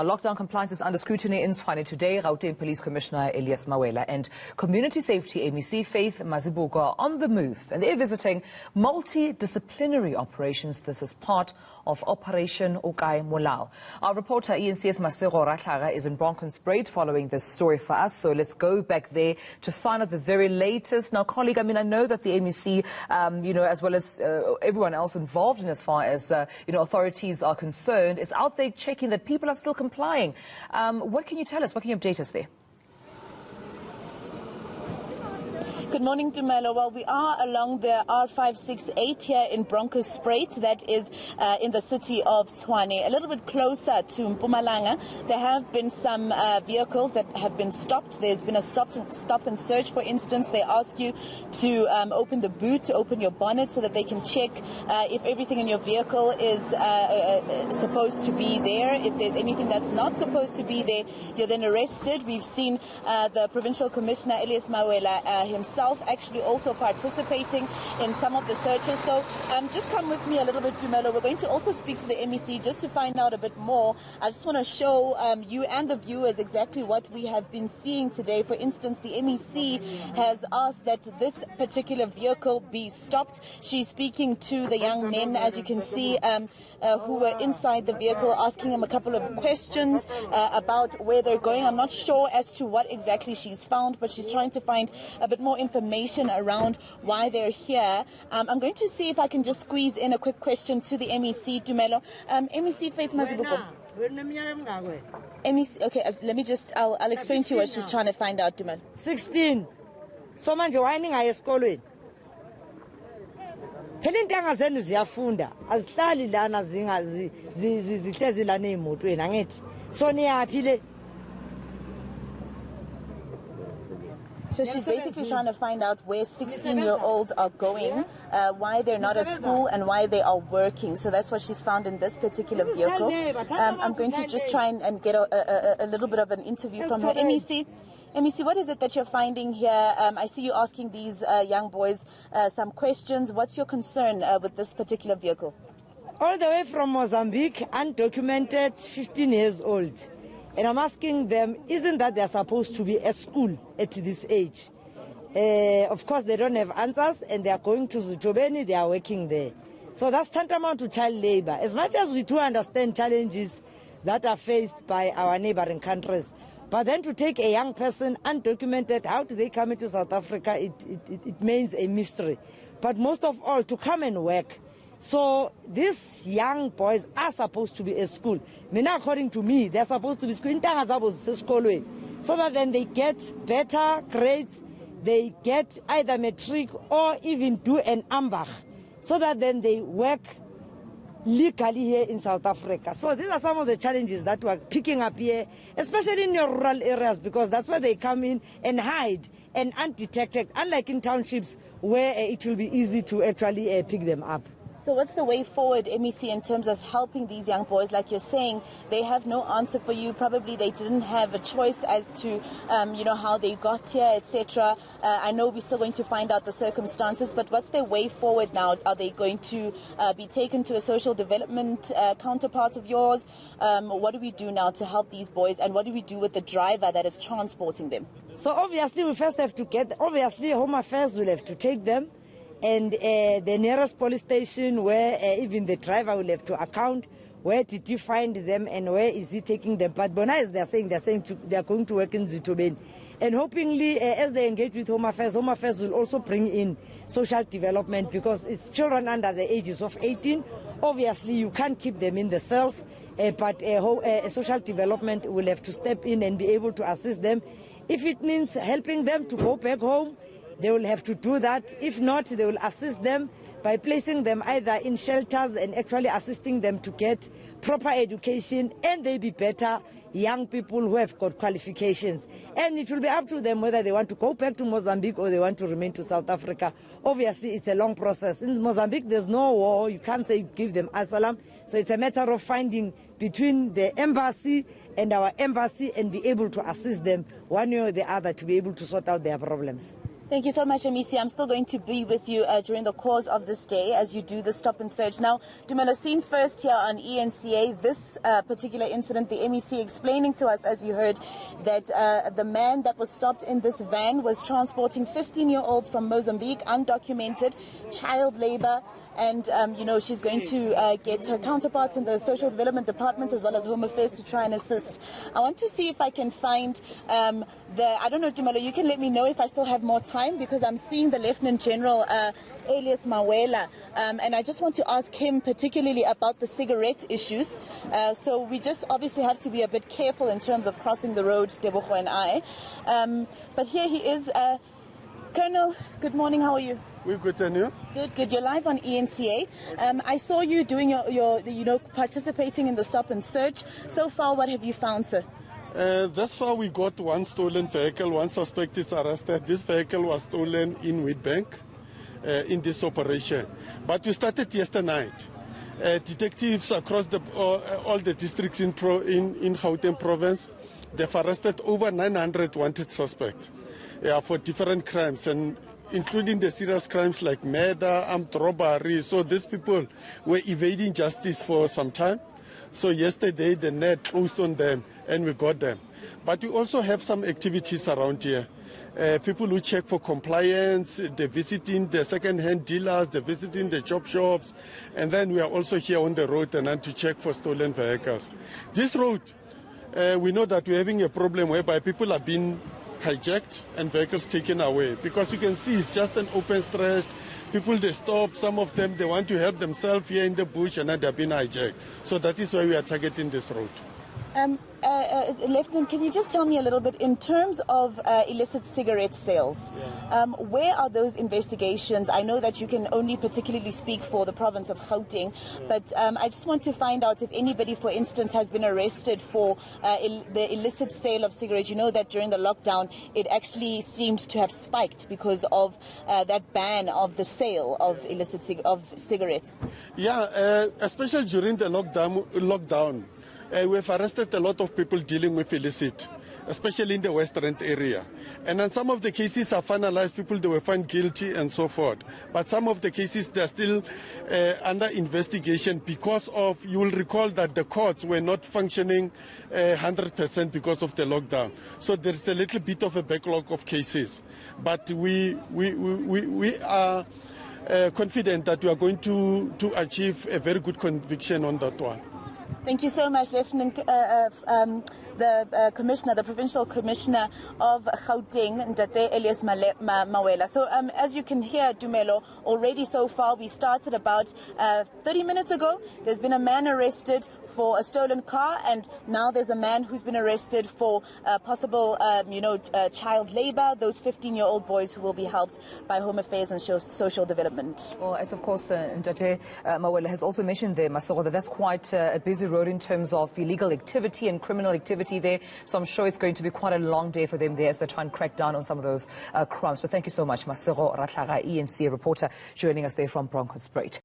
Lockdown compliance is under scrutiny in Tshwane today. Gauteng Police Commissioner Elias Mawela and Community Safety MEC Faith Mazibuko are on the move, and they're visiting multidisciplinary operations. This is part of Operation Okai Molao. Our reporter ENC's Masego Ratlaga is in Bronkhorstspruit following this story for us. So let's go back there to find out the very latest. Now, colleague, I know that the MEC, as well as everyone else involved in as far as authorities are concerned, is out there checking that people are still complying. What can you tell us? What can you update us there? Good morning, Dumelo. Well, we are along the R568 here in Bronkhorstspruit, that is in the city of Tshwane. A little bit closer to Mpumalanga, there have been some vehicles that have been stopped. There's been a stop and search, for instance. They ask you to open the boot, to open your bonnet so that they can check if everything in your vehicle is supposed to be there. If there's anything that's not supposed to be there, you're then arrested. We've seen the Provincial Commissioner Elias Mawela himself actually also participating in some of the searches. So just come with me a little bit, Dumelo. We're going to also speak to the MEC just to find out a bit more. I just want to show you and the viewers exactly what we have been seeing today. For instance, the MEC has asked that this particular vehicle be stopped. She's speaking to the young men, as you can see, who were inside the vehicle, asking them a couple of questions about where they're going. I'm not sure as to what exactly she's found, but she's trying to find a bit more information around why they're here. I'm going to see if I can just squeeze in a quick question to the MEC, Dumelo. MEC Faith Mazibuko. MEC, okay, let me just, I'll explain to you what she's trying to find out, Dumelo. 16. So manje winding esikolweni. Phela intanga zenu ziyafunda. Azihlali lana zihlezi lana emotweni angithi. So niyaphi le? So she's basically trying to find out where 16-year-olds are going, why they're not at school and why they are working. So that's what she's found in this particular vehicle. I'm going to just try and get a little bit of an interview from her. MEC, what is it that you're finding here? I see you asking these young boys some questions. What's your concern with this particular vehicle? All the way from Mozambique, undocumented, 15 years old. And I'm asking them, isn't that they're supposed to be at school at this age? Of course, they don't have answers, and they are going to Zitobeni, they are working there. So that's tantamount to child labor. As much as we do understand challenges that are faced by our neighboring countries, but then to take a young person undocumented, how do they come into South Africa, it means a mystery. But most of all, to come and work. So these young boys are supposed to be at school. According to me, they're supposed to be school so that then they get better grades, they get either matric or even do an ambach, so that then they work legally here in South Africa. So these are some of the challenges that we're picking up here, especially in your rural areas, because that's where they come in and hide and undetected, unlike in townships where it will be easy to actually pick them up. So what's the way forward, MEC, in terms of helping these young boys? Like you're saying, they have no answer for you. Probably they didn't have a choice as to, how they got here, etc. I know we're still going to find out the circumstances, but what's their way forward now? Are they going to be taken to a social development counterpart of yours? What do we do now to help these boys, and what do we do with the driver that is transporting them? So obviously we first have to Home Affairs will have to take them, and the nearest police station where even the driver will have to account where did you find them and where is he taking them. But Bona, they're saying they are going to work in Zitobeni. And hopefully, as they engage with Home Affairs will also bring in social development, because it's children under the ages of 18. Obviously, you can't keep them in the cells, but social development will have to step in and be able to assist them. If it means helping them to go back home, they will have to do that. If not, they will assist them by placing them either in shelters and actually assisting them to get proper education, and they be better young people who have got qualifications. And it will be up to them whether they want to go back to Mozambique or they want to remain to South Africa. Obviously, it's a long process. In Mozambique, there's no war. You can't say give them asylum. So it's a matter of finding between the embassy and our embassy and be able to assist them one way or the other to be able to sort out their problems. Thank you so much, MEC. I'm still going to be with you during the course of this day as you do the stop and search. Now, Dumelo, seen first here on ENCA, this particular incident, the MEC explaining to us, as you heard, that the man that was stopped in this van was transporting 15-year-olds from Mozambique, undocumented, child labor, and, she's going to get her counterparts in the social development department as well as Home Affairs to try and assist. I want to see if I can find I don't know, Dumelo, you can let me know if I still have more time, because I'm seeing the Lieutenant General Elias Mawela, and I just want to ask him particularly about the cigarette issues. So we just obviously have to be a bit careful in terms of crossing the road, Debogo and I. But here he is. Colonel, good morning, how are you? We're good, and you? Good. You're live on ENCA. I saw you doing your participating in the stop and search. So far, what have you found, sir? Thus far, we got one stolen vehicle. One suspect is arrested. This vehicle was stolen in Witbank in this operation. But we started yesterday night. Detectives across all the districts in Gauteng province, they've arrested over 900 wanted suspects for different crimes, and including the serious crimes like murder, armed robbery. So these people were evading justice for some time. So yesterday the net closed on them and we got them. But we also have some activities around here. People who check for compliance, they're visiting the second-hand dealers, they're visiting the chop shops, and then we are also here on the road and to check for stolen vehicles. This road, we know that we're having a problem whereby people are being hijacked and vehicles taken away, because you can see it's just an open stretch. People, they stop, some of them, they want to help themselves here in the bush, and then they're being hijacked. So that is why we are targeting this road. Lieutenant, can you just tell me a little bit in terms of illicit cigarette sales? Where are those investigations? I know that you can only particularly speak for the province of Gauteng, but I just want to find out if anybody, for instance, has been arrested for the illicit sale of cigarettes. You know that during the lockdown, it actually seemed to have spiked because of that ban of the sale of illicit cigarettes. Yeah, especially during the lockdown. We've arrested a lot of people dealing with illicit, especially in the Western area. And in some of the cases are finalized, people they were found guilty and so forth. But some of the cases they're still under investigation because of, you will recall that the courts were not functioning 100% because of the lockdown. So there's a little bit of a backlog of cases. But we are confident that we are going to achieve a very good conviction on that one. Thank you so much, Lieutenant, the Commissioner, the Provincial Commissioner of Gauteng, Ndate Elias Mawela. So as you can hear, Dumelo, already so far, we started about 30 minutes ago. There's been a man arrested for a stolen car, and now there's a man who's been arrested for possible, child labor, those 15-year-old boys who will be helped by Home Affairs and Social Development. Well, as of course, Ndate Mawela has also mentioned there, Masoro, that that's quite a busy road in terms of illegal activity and criminal activity there. So I'm sure it's going to be quite a long day for them there as they try and crack down on some of those crimes. But thank you so much, Masoro Ratlaga, ENCA reporter, joining us there from Bronkhorstspruit.